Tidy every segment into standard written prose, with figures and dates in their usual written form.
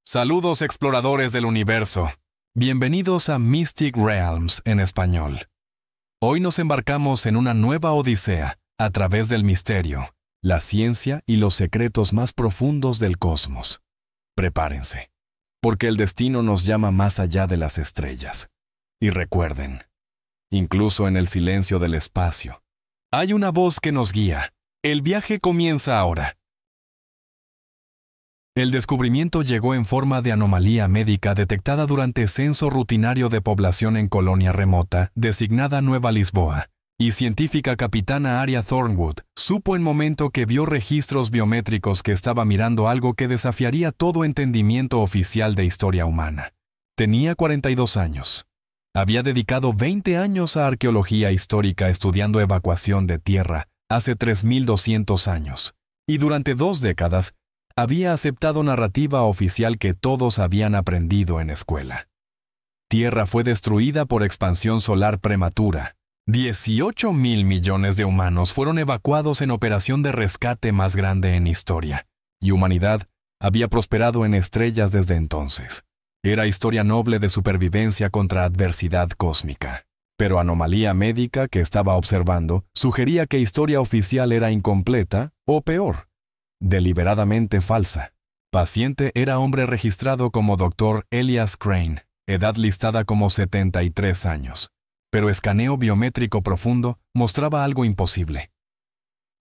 Saludos exploradores del universo. Bienvenidos a Mystic Realms en español. Hoy nos embarcamos en una nueva odisea a través del misterio, la ciencia y los secretos más profundos del cosmos. Prepárense, porque el destino nos llama más allá de las estrellas. Y recuerden, incluso en el silencio del espacio, hay una voz que nos guía. El viaje comienza ahora. El descubrimiento llegó en forma de anomalía médica detectada durante censo rutinario de población en colonia remota, designada Nueva Lisboa, y científica capitana Aria Thornwood supo en momento que vio registros biométricos que estaba mirando algo que desafiaría todo entendimiento oficial de historia humana. Tenía 42 años. Había dedicado 20 años a arqueología histórica estudiando evacuación de tierra hace 3.200 años, y durante 2 décadas había aceptado narrativa oficial que todos habían aprendido en escuela. Tierra fue destruida por expansión solar prematura. 18.000 millones de humanos fueron evacuados en operación de rescate más grande en historia, y humanidad había prosperado en estrellas desde entonces. Era historia noble de supervivencia contra adversidad cósmica. Pero anomalía médica que estaba observando sugería que historia oficial era incompleta o peor, deliberadamente falsa. Paciente era hombre registrado como Dr. Elias Crane, edad listada como 73 años. Pero escaneo biométrico profundo mostraba algo imposible.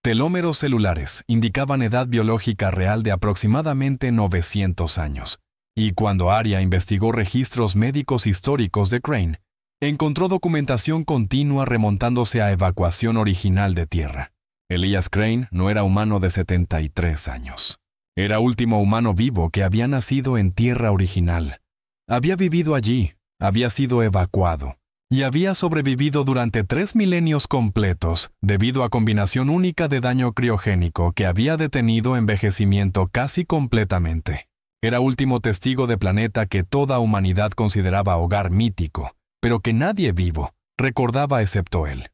Telómeros celulares indicaban edad biológica real de aproximadamente 900 años. Y cuando Aria investigó registros médicos históricos de Crane, encontró documentación continua remontándose a evacuación original de tierra. Elias Crane no era humano de 73 años. Era último humano vivo que había nacido en tierra original. Había vivido allí, había sido evacuado, y había sobrevivido durante 3 milenios completos debido a combinación única de daño criogénico que había detenido envejecimiento casi completamente. Era último testigo de planeta que toda humanidad consideraba hogar mítico, pero que nadie vivo recordaba excepto él.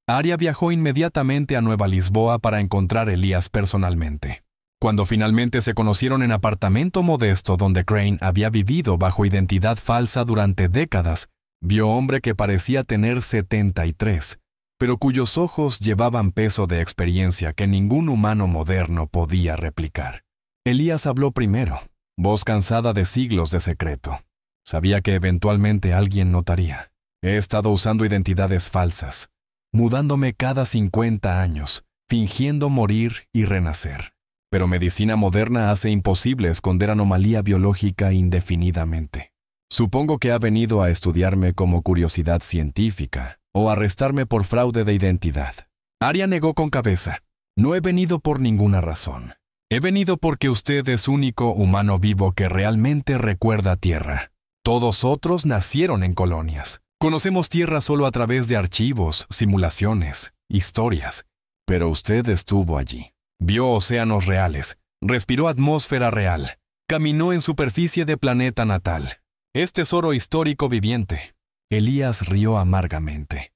Aria viajó inmediatamente a Nueva Lisboa para encontrar a Elias personalmente. Cuando finalmente se conocieron en apartamento modesto donde Crane había vivido bajo identidad falsa durante décadas, vio hombre que parecía tener 73, pero cuyos ojos llevaban peso de experiencia que ningún humano moderno podía replicar. Elias habló primero, voz cansada de siglos de secreto. Sabía que eventualmente alguien notaría. He estado usando identidades falsas, mudándome cada 50 años, fingiendo morir y renacer. Pero medicina moderna hace imposible esconder anomalía biológica indefinidamente. Supongo que ha venido a estudiarme como curiosidad científica o arrestarme por fraude de identidad. Aria negó con cabeza. No he venido por ninguna razón. He venido porque usted es único humano vivo que realmente recuerda Tierra. Todos otros nacieron en colonias. Conocemos Tierra solo a través de archivos, simulaciones, historias. Pero usted estuvo allí. Vio océanos reales, respiró atmósfera real, caminó en superficie de planeta natal. Es tesoro histórico viviente. Elias rió amargamente.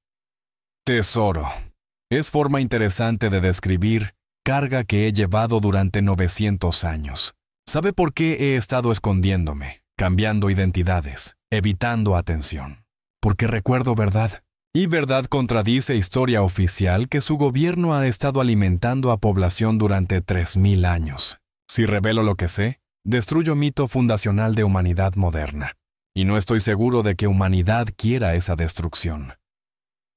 Tesoro. Es forma interesante de describir carga que he llevado durante 900 años. ¿Sabe por qué he estado escondiéndome, cambiando identidades, evitando atención? Porque recuerdo verdad. Y verdad contradice historia oficial que su gobierno ha estado alimentando a población durante 3.000 años. Si revelo lo que sé, destruyo mito fundacional de humanidad moderna. Y no estoy seguro de que humanidad quiera esa destrucción.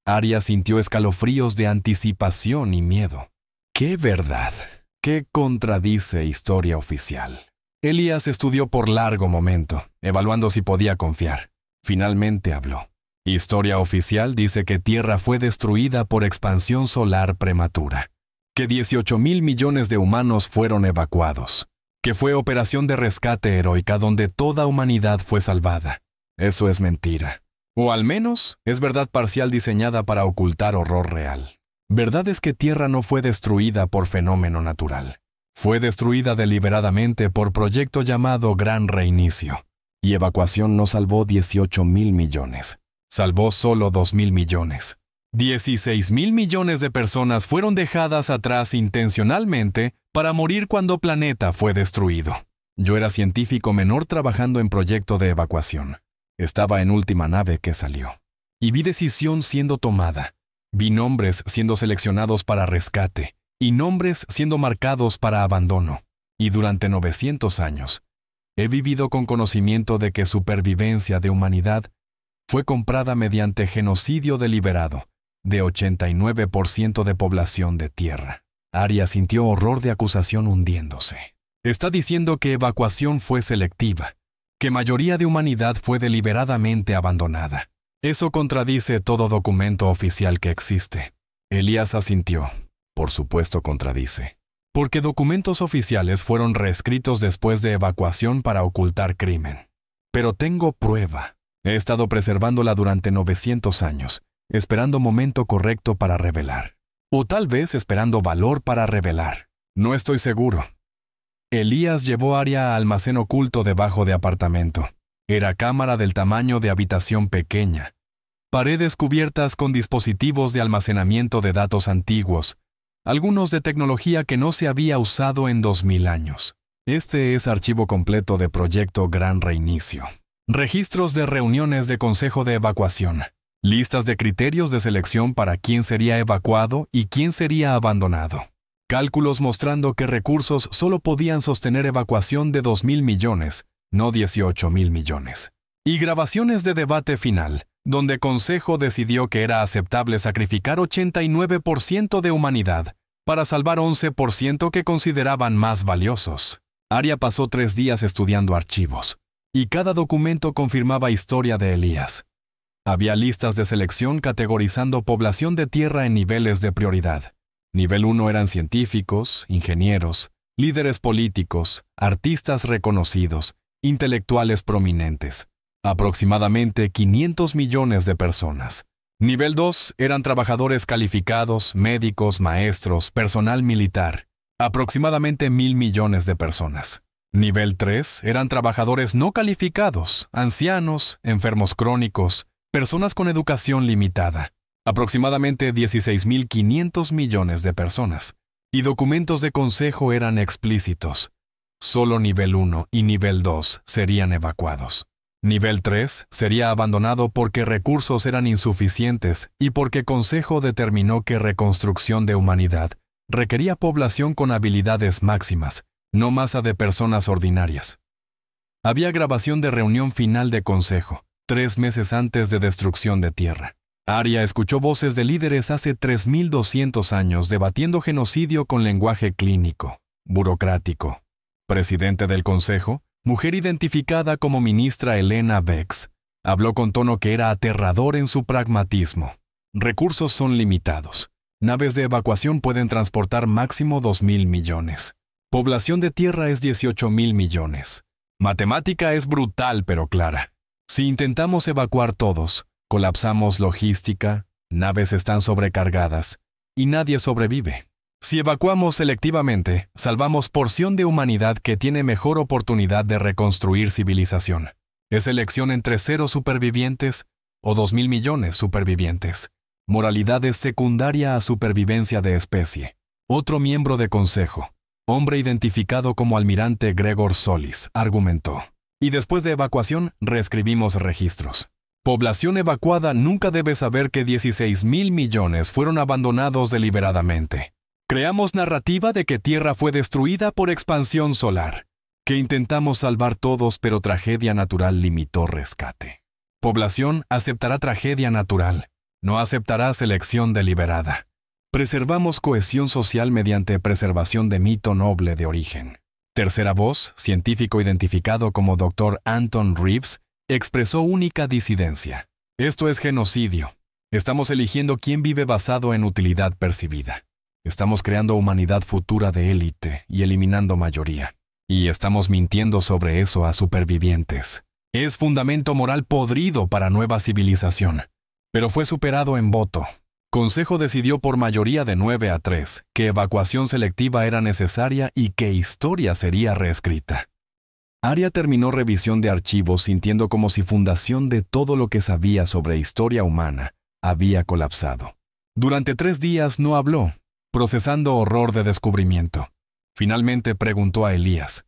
Aria sintió escalofríos de anticipación y miedo. ¿Qué verdad? ¿Qué contradice historia oficial? Elias estudió por largo momento, evaluando si podía confiar. Finalmente habló. Historia oficial dice que Tierra fue destruida por expansión solar prematura, que 18.000 millones de humanos fueron evacuados, que fue operación de rescate heroica donde toda humanidad fue salvada. Eso es mentira. O al menos es verdad parcial diseñada para ocultar horror real. Verdad es que Tierra no fue destruida por fenómeno natural. Fue destruida deliberadamente por proyecto llamado Gran Reinicio. Y evacuación no salvó 18.000 millones. Salvó solo 2.000 millones. 16.000 millones de personas fueron dejadas atrás intencionalmente para morir cuando planeta fue destruido. Yo era científico menor trabajando en proyecto de evacuación. Estaba en última nave que salió. Y vi decisión siendo tomada. Vi nombres siendo seleccionados para rescate y nombres siendo marcados para abandono. Y durante 900 años, he vivido con conocimiento de que supervivencia de humanidad fue comprada mediante genocidio deliberado de 89% de población de Tierra. Arya sintió horror de acusación hundiéndose. Está diciendo que evacuación fue selectiva, que mayoría de humanidad fue deliberadamente abandonada. Eso contradice todo documento oficial que existe. Elías asintió. Por supuesto contradice. Porque documentos oficiales fueron reescritos después de evacuación para ocultar crimen. Pero tengo prueba. He estado preservándola durante 900 años, esperando momento correcto para revelar. O tal vez esperando valor para revelar. No estoy seguro. Elías llevó a Arya a almacén oculto debajo de apartamento. Era cámara del tamaño de habitación pequeña. Paredes cubiertas con dispositivos de almacenamiento de datos antiguos, algunos de tecnología que no se había usado en 2000 años. Este es archivo completo de Proyecto Gran Reinicio. Registros de reuniones de Consejo de Evacuación. Listas de criterios de selección para quién sería evacuado y quién sería abandonado. Cálculos mostrando que recursos solo podían sostener evacuación de 2.000 millones, no 18.000 millones. Y grabaciones de debate final, donde Consejo decidió que era aceptable sacrificar 89% de humanidad para salvar 11% que consideraban más valiosos. Arya pasó 3 días estudiando archivos, y cada documento confirmaba historia de Elías. Había listas de selección categorizando población de Tierra en niveles de prioridad. Nivel 1 eran científicos, ingenieros, líderes políticos, artistas reconocidos, intelectuales prominentes. Aproximadamente 500 millones de personas. Nivel 2 eran trabajadores calificados, médicos, maestros, personal militar. Aproximadamente 1.000 millones de personas. Nivel 3 eran trabajadores no calificados, ancianos, enfermos crónicos, personas con educación limitada. Aproximadamente 16.500 millones de personas. Y documentos de consejo eran explícitos. Solo nivel 1 y nivel 2 serían evacuados. Nivel 3 sería abandonado porque recursos eran insuficientes y porque Consejo determinó que reconstrucción de humanidad requería población con habilidades máximas, no masa de personas ordinarias. Había grabación de reunión final de Consejo, 3 meses antes de destrucción de Tierra. Arya escuchó voces de líderes hace 3.200 años debatiendo genocidio con lenguaje clínico, burocrático. Presidente del Consejo, mujer identificada como ministra Helena Vex, habló con tono que era aterrador en su pragmatismo. Recursos son limitados. Naves de evacuación pueden transportar máximo 2.000 millones. Población de Tierra es 18.000 millones. Matemática es brutal pero clara. Si intentamos evacuar todos, colapsamos logística, naves están sobrecargadas y nadie sobrevive. Si evacuamos selectivamente, salvamos porción de humanidad que tiene mejor oportunidad de reconstruir civilización. Es elección entre 0 supervivientes o 2.000 millones supervivientes. Moralidad es secundaria a supervivencia de especie. Otro miembro de Consejo, hombre identificado como almirante Gregor Solis, argumentó. Y después de evacuación, reescribimos registros. Población evacuada nunca debe saber que 16.000 millones fueron abandonados deliberadamente. Creamos narrativa de que Tierra fue destruida por expansión solar, que intentamos salvar todos pero tragedia natural limitó rescate. Población aceptará tragedia natural, no aceptará selección deliberada. Preservamos cohesión social mediante preservación de mito noble de origen. Tercera voz, científico identificado como Dr. Anton Reeves, expresó única disidencia. Esto es genocidio. Estamos eligiendo quién vive basado en utilidad percibida. Estamos creando humanidad futura de élite y eliminando mayoría. Y estamos mintiendo sobre eso a supervivientes. Es fundamento moral podrido para nueva civilización. Pero fue superado en voto. Consejo decidió por mayoría de 9-3 que evacuación selectiva era necesaria y que historia sería reescrita. Arya terminó revisión de archivos sintiendo como si fundación de todo lo que sabía sobre historia humana había colapsado. Durante 3 días no habló, procesando horror de descubrimiento. Finalmente preguntó a Elías,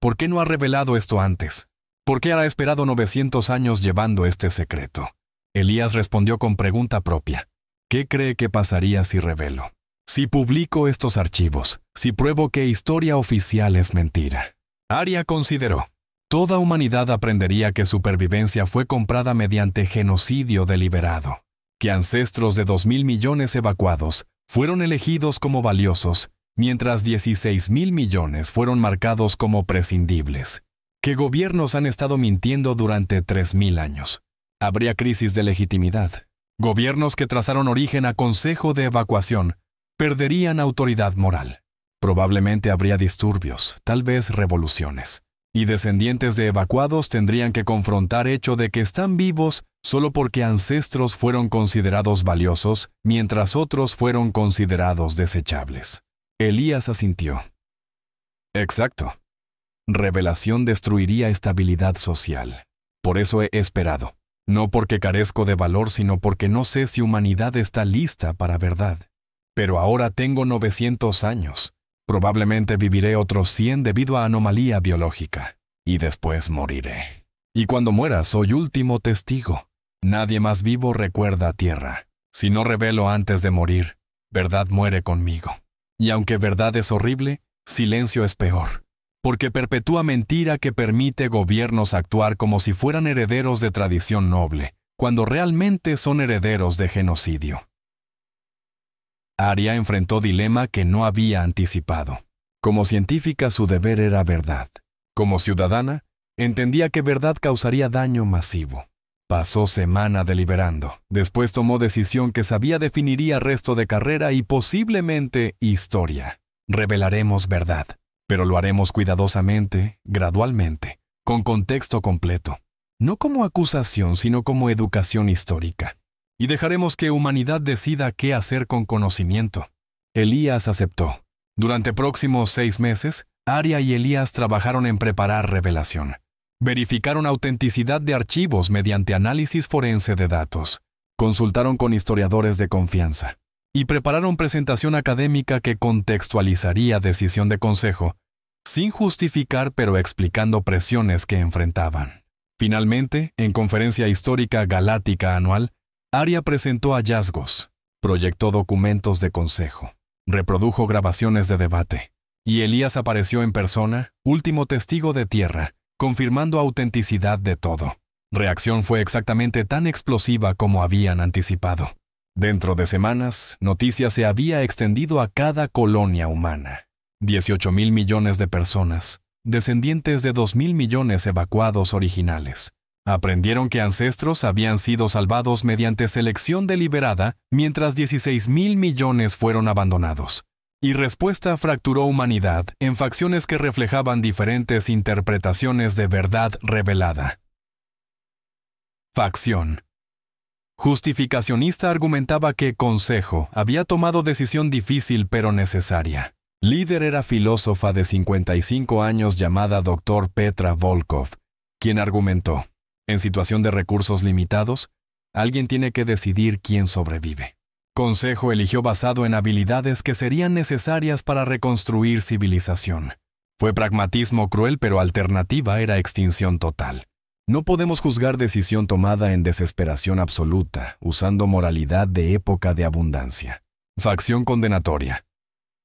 ¿Por qué no ha revelado esto antes? ¿Por qué ha esperado 900 años llevando este secreto? Elías respondió con pregunta propia. ¿Qué cree que pasaría si revelo? Si publico estos archivos, si pruebo que historia oficial es mentira. Aria consideró. Toda humanidad aprendería que supervivencia fue comprada mediante genocidio deliberado, que ancestros de 2.000 millones evacuados fueron elegidos como valiosos, mientras 16.000 millones fueron marcados como prescindibles, que gobiernos han estado mintiendo durante 3.000 años. Habría crisis de legitimidad. Gobiernos que trazaron origen a consejo de evacuación perderían autoridad moral. Probablemente habría disturbios, tal vez revoluciones. Y descendientes de evacuados tendrían que confrontar el hecho de que están vivos solo porque ancestros fueron considerados valiosos, mientras otros fueron considerados desechables. Elías asintió. Exacto. Revelación destruiría estabilidad social. Por eso he esperado. No porque carezco de valor, sino porque no sé si humanidad está lista para verdad. Pero ahora tengo 900 años. Probablemente viviré otros 100 debido a anomalía biológica. Y después moriré. Y cuando muera, soy último testigo. Nadie más vivo recuerda a tierra. Si no revelo antes de morir, verdad muere conmigo. Y aunque verdad es horrible, silencio es peor. Porque perpetúa mentira que permite gobiernos actuar como si fueran herederos de tradición noble, cuando realmente son herederos de genocidio. Aria enfrentó dilema que no había anticipado. Como científica, su deber era verdad. Como ciudadana, entendía que verdad causaría daño masivo. Pasó semana deliberando. Después tomó decisión que sabía definiría resto de carrera y posiblemente historia. Revelaremos verdad, pero lo haremos cuidadosamente, gradualmente, con contexto completo. No como acusación, sino como educación histórica. Y dejaremos que humanidad decida qué hacer con conocimiento. Elías aceptó. Durante próximos 6 meses, Aria y Elías trabajaron en preparar revelación. Verificaron autenticidad de archivos mediante análisis forense de datos. Consultaron con historiadores de confianza. Y prepararon presentación académica que contextualizaría decisión de consejo, sin justificar pero explicando presiones que enfrentaban. Finalmente, en conferencia histórica galáctica anual, Aria presentó hallazgos, proyectó documentos de consejo, reprodujo grabaciones de debate, y Elías apareció en persona, último testigo de tierra, confirmando autenticidad de todo. Reacción fue exactamente tan explosiva como habían anticipado. Dentro de semanas, noticia se había extendido a cada colonia humana. 18.000 millones de personas, descendientes de 2.000 millones evacuados originales. Aprendieron que ancestros habían sido salvados mediante selección deliberada, mientras 16.000 millones fueron abandonados. Y respuesta fracturó humanidad en facciones que reflejaban diferentes interpretaciones de verdad revelada. Facción. Justificacionista argumentaba que Consejo había tomado decisión difícil pero necesaria. Líder era filósofa de 55 años llamada Dr. Petra Volkov, quien argumentó: en situación de recursos limitados, alguien tiene que decidir quién sobrevive. Consejo eligió basado en habilidades que serían necesarias para reconstruir civilización. Fue pragmatismo cruel, pero alternativa era extinción total. No podemos juzgar decisión tomada en desesperación absoluta, usando moralidad de época de abundancia. Facción condenatoria.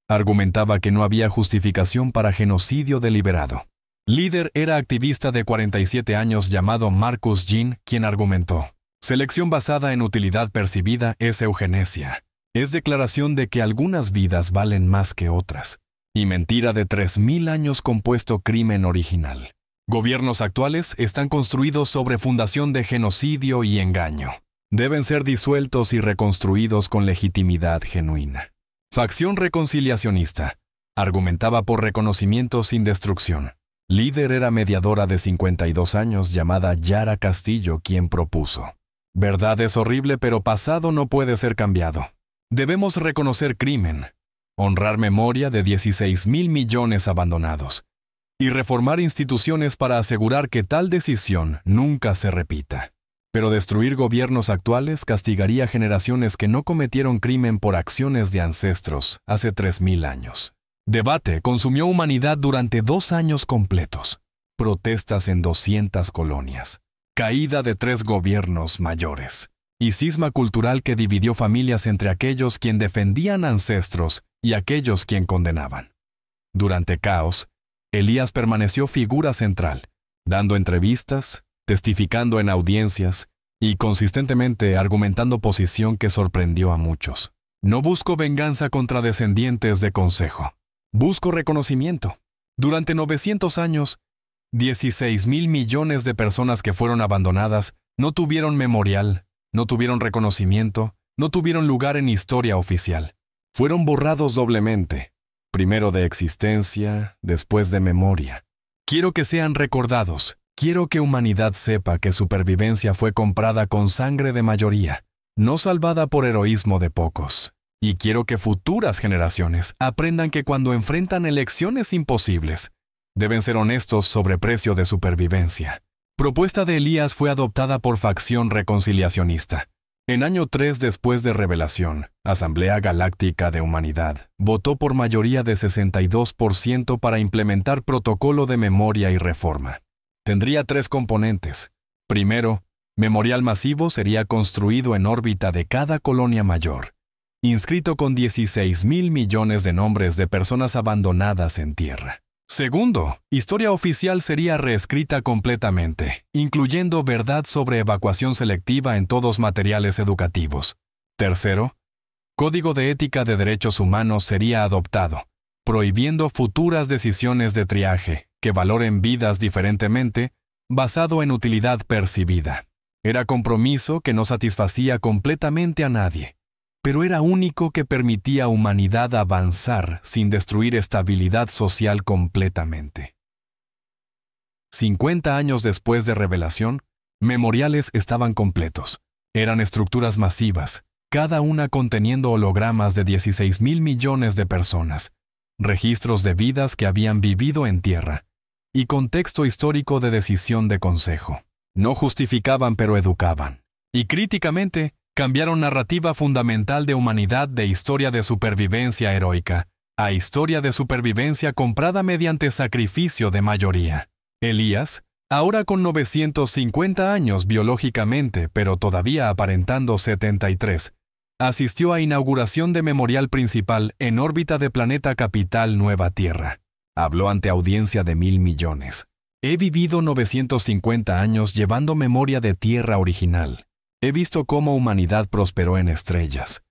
Argumentaba que no había justificación para genocidio deliberado. Líder era activista de 47 años llamado Marcus Jean, quien argumentó: selección basada en utilidad percibida es eugenesia. Es declaración de que algunas vidas valen más que otras. Y mentira de 3.000 años compuesto crimen original. Gobiernos actuales están construidos sobre fundación de genocidio y engaño. Deben ser disueltos y reconstruidos con legitimidad genuina. Facción reconciliacionista. Argumentaba por reconocimiento sin destrucción. Líder era mediadora de 52 años llamada Yara Castillo, quien propuso: verdad es horrible, pero pasado no puede ser cambiado. Debemos reconocer crimen, honrar memoria de 16.000 millones abandonados, y reformar instituciones para asegurar que tal decisión nunca se repita. Pero destruir gobiernos actuales castigaría generaciones que no cometieron crimen por acciones de ancestros hace 3.000 años. Debate consumió humanidad durante 2 años completos. Protestas en 200 colonias. Caída de 3 gobiernos mayores. Y cisma cultural que dividió familias entre aquellos quien defendían ancestros y aquellos quien condenaban. Durante caos, Elías permaneció figura central, dando entrevistas, testificando en audiencias y consistentemente argumentando posición que sorprendió a muchos. No busco venganza contra descendientes de consejo. Busco reconocimiento. Durante 900 años, 16,000 millones de personas que fueron abandonadas no tuvieron memorial, no tuvieron reconocimiento, no tuvieron lugar en historia oficial. Fueron borrados doblemente, primero de existencia, después de memoria. Quiero que sean recordados. Quiero que humanidad sepa que supervivencia fue comprada con sangre de mayoría, no salvada por heroísmo de pocos. Y quiero que futuras generaciones aprendan que cuando enfrentan elecciones imposibles, deben ser honestos sobre precio de supervivencia. Propuesta de Elías fue adoptada por facción reconciliacionista. En año 3 después de revelación, Asamblea Galáctica de Humanidad votó por mayoría de 62% para implementar protocolo de memoria y reforma. Tendría 3 componentes. Primero, memorial masivo sería construido en órbita de cada colonia mayor, inscrito con 16,000 millones de nombres de personas abandonadas en tierra. Segundo, historia oficial sería reescrita completamente, incluyendo verdad sobre evacuación selectiva en todos materiales educativos. Tercero, código de ética de derechos humanos sería adoptado, prohibiendo futuras decisiones de triaje que valoren vidas diferentemente, basado en utilidad percibida. Era compromiso que no satisfacía completamente a nadie, pero era único que permitía a humanidad avanzar sin destruir estabilidad social completamente. 50 años después de revelación, memoriales estaban completos. Eran estructuras masivas, cada una conteniendo hologramas de 16,000 millones de personas, registros de vidas que habían vivido en tierra, y contexto histórico de decisión de consejo. No justificaban pero educaban. Y críticamente, cambiaron narrativa fundamental de humanidad de historia de supervivencia heroica a historia de supervivencia comprada mediante sacrificio de mayoría. Elías, ahora con 950 años biológicamente pero todavía aparentando 73, asistió a inauguración de memorial principal en órbita de planeta capital Nueva Tierra. Habló ante audiencia de 1,000 millones. He vivido 950 años llevando memoria de tierra original. He visto cómo humanidad prosperó en estrellas,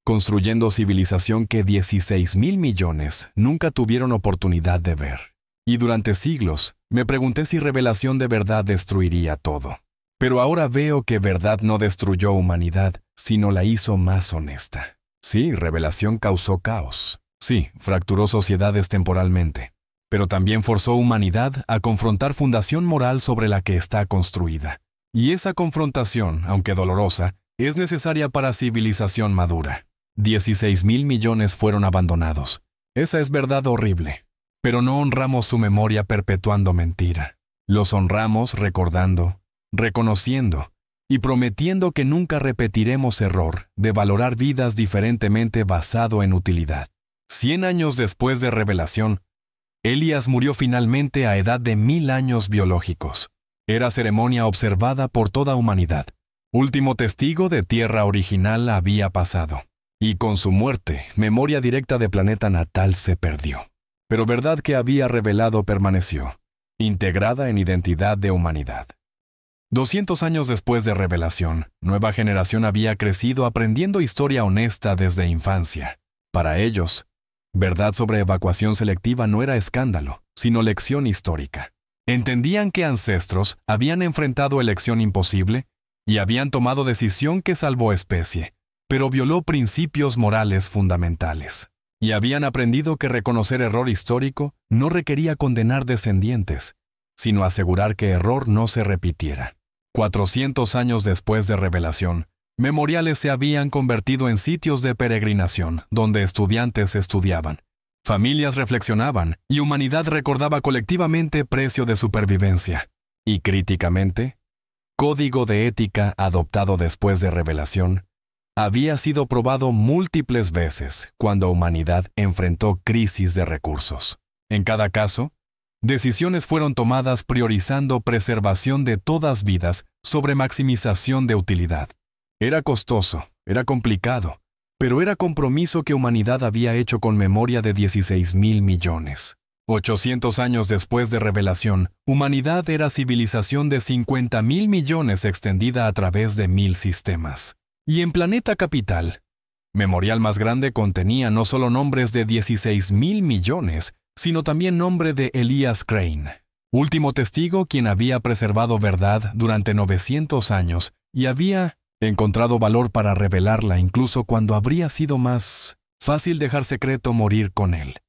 construyendo civilización que 16,000 millones nunca tuvieron oportunidad de ver. Y durante siglos me pregunté si revelación de verdad destruiría todo. Pero ahora veo que verdad no destruyó humanidad, sino la hizo más honesta. Sí, revelación causó caos. Sí, fracturó sociedades temporalmente. Pero también forzó humanidad a confrontar fundación moral sobre la que está construida. Y esa confrontación, aunque dolorosa, es necesaria para civilización madura. 16,000 millones fueron abandonados. Esa es verdad horrible. Pero no honramos su memoria perpetuando mentira. Los honramos recordando, reconociendo y prometiendo que nunca repetiremos error de valorar vidas diferentemente basado en utilidad. 100 años después de revelación, Elías murió finalmente a edad de 1,000 años biológicos. Era ceremonia observada por toda humanidad. Último testigo de tierra original había pasado. Y con su muerte, memoria directa de planeta natal se perdió. Pero verdad que había revelado permaneció, integrada en identidad de humanidad. 200 años después de revelación, nueva generación había crecido aprendiendo historia honesta desde infancia. Para ellos, verdad sobre evacuación selectiva no era escándalo, sino lección histórica. Entendían que ancestros habían enfrentado elección imposible y habían tomado decisión que salvó especie, pero violó principios morales fundamentales. Y habían aprendido que reconocer error histórico no requería condenar descendientes, sino asegurar que error no se repitiera. 400 años después de revelación, memoriales se habían convertido en sitios de peregrinación donde estudiantes estudiaban. Familias reflexionaban y humanidad recordaba colectivamente precio de supervivencia. Y críticamente, código de ética adoptado después de revelación, había sido probado múltiples veces cuando humanidad enfrentó crisis de recursos. En cada caso, decisiones fueron tomadas priorizando preservación de todas vidas sobre maximización de utilidad. Era costoso, era complicado, pero era compromiso que humanidad había hecho con memoria de 16,000 millones. 800 años después de revelación, humanidad era civilización de 50,000 millones extendida a través de 1,000 sistemas. Y en Planeta Capital, Memorial más grande contenía no solo nombres de 16,000 millones, sino también nombre de Elias Crane, último testigo quien había preservado verdad durante 900 años y había encontrado valor para revelarla incluso cuando habría sido más fácil dejar secreto morir con él.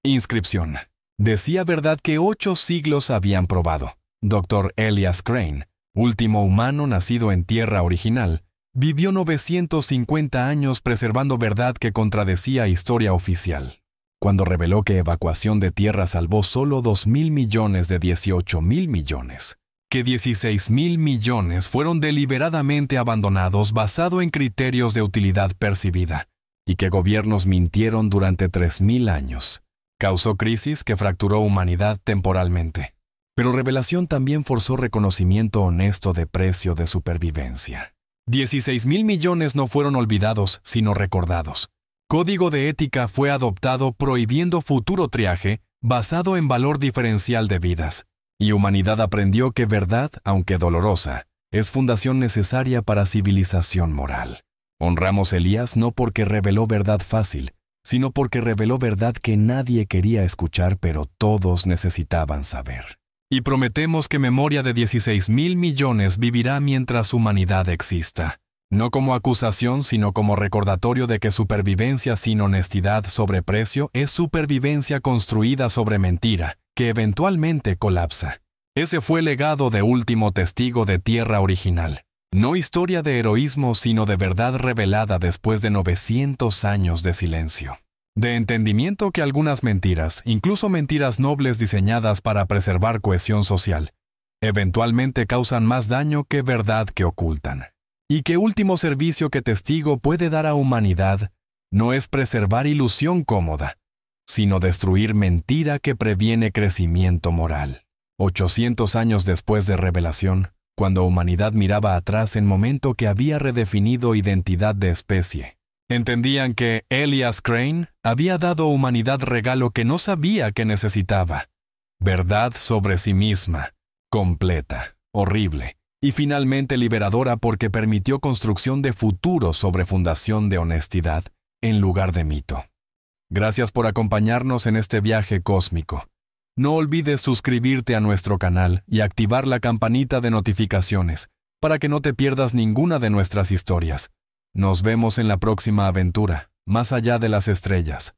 Inscripción. Decía verdad que 8 siglos habían probado. Dr. Elias Crane, último humano nacido en tierra original, vivió 950 años preservando verdad que contradecía historia oficial. Cuando reveló que evacuación de tierra salvó solo 2,000 millones de 18,000 millones, que 16,000 millones fueron deliberadamente abandonados basado en criterios de utilidad percibida, y que gobiernos mintieron durante 3,000 años. Causó crisis que fracturó humanidad temporalmente. Pero revelación también forzó reconocimiento honesto de precio de supervivencia. 16,000 millones no fueron olvidados, sino recordados. Código de ética fue adoptado prohibiendo futuro triaje basado en valor diferencial de vidas. Y humanidad aprendió que verdad, aunque dolorosa, es fundación necesaria para civilización moral. Honramos a Elías no porque reveló verdad fácil, sino porque reveló verdad que nadie quería escuchar, pero todos necesitaban saber. Y prometemos que memoria de 16,000 millones vivirá mientras humanidad exista, no como acusación, sino como recordatorio de que supervivencia sin honestidad sobre precio es supervivencia construida sobre mentira, que eventualmente colapsa. Ese fue el legado de último testigo de tierra original. No historia de heroísmo, sino de verdad revelada después de 900 años de silencio. De entendimiento que algunas mentiras, incluso mentiras nobles diseñadas para preservar cohesión social, eventualmente causan más daño que verdad que ocultan. Y que último servicio que testigo puede dar a humanidad no es preservar ilusión cómoda, sino destruir mentira que previene crecimiento moral. 800 años después de revelación, cuando humanidad miraba atrás en momento que había redefinido identidad de especie, entendían que Elias Crane había dado a humanidad regalo que no sabía que necesitaba. Verdad sobre sí misma, completa, horrible, y finalmente liberadora porque permitió construcción de futuro sobre fundación de honestidad en lugar de mito. Gracias por acompañarnos en este viaje cósmico. No olvides suscribirte a nuestro canal y activar la campanita de notificaciones para que no te pierdas ninguna de nuestras historias. Nos vemos en la próxima aventura, más allá de las estrellas.